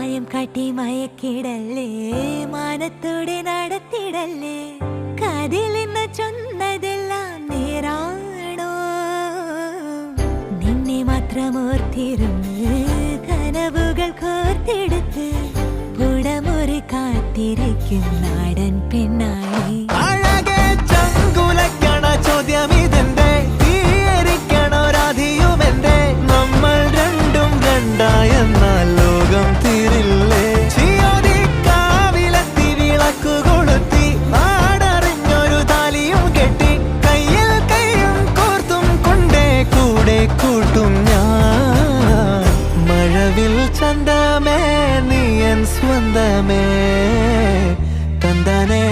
മായം കാട്ടി മയക്കിടല്ലേ, മാനത്തോടെ നടത്തിടല്ലേ. കതിലിന്ന് ചൊന്നതെല്ലാം നേരാണോ? നിന്നെ മാത്രം ഓർത്തിരുന്ന് കനവുകൾ കോർത്തെടുത്ത് പുടമുറി കാത്തിരിക്കും നാടൻ പെണ്ണായി. അഴകെ ചങ്കുലക്കണ ചോദ്യം ഇതെന്റെ, തീയരിക്കണോ രാധിയുമെന്റെ. നമ്മൾ രണ്ടും രണ്ടായെന്നാൽ ലോകം തീരില്ലേ? ചിയോദിക്കാവിലെത്തി വിളക്കു കൊളുത്തി നാടറിഞ്ഞൊരു താലിയും കെട്ടി കയ്യിൽ കൈയും കോർത്തും കൊണ്ടേ കൂടെ കൂട്ടും ഞാൻ. മഴവിൽ ചന്തമേ നീയൻ സ്വന്തമേ തന്താനേ.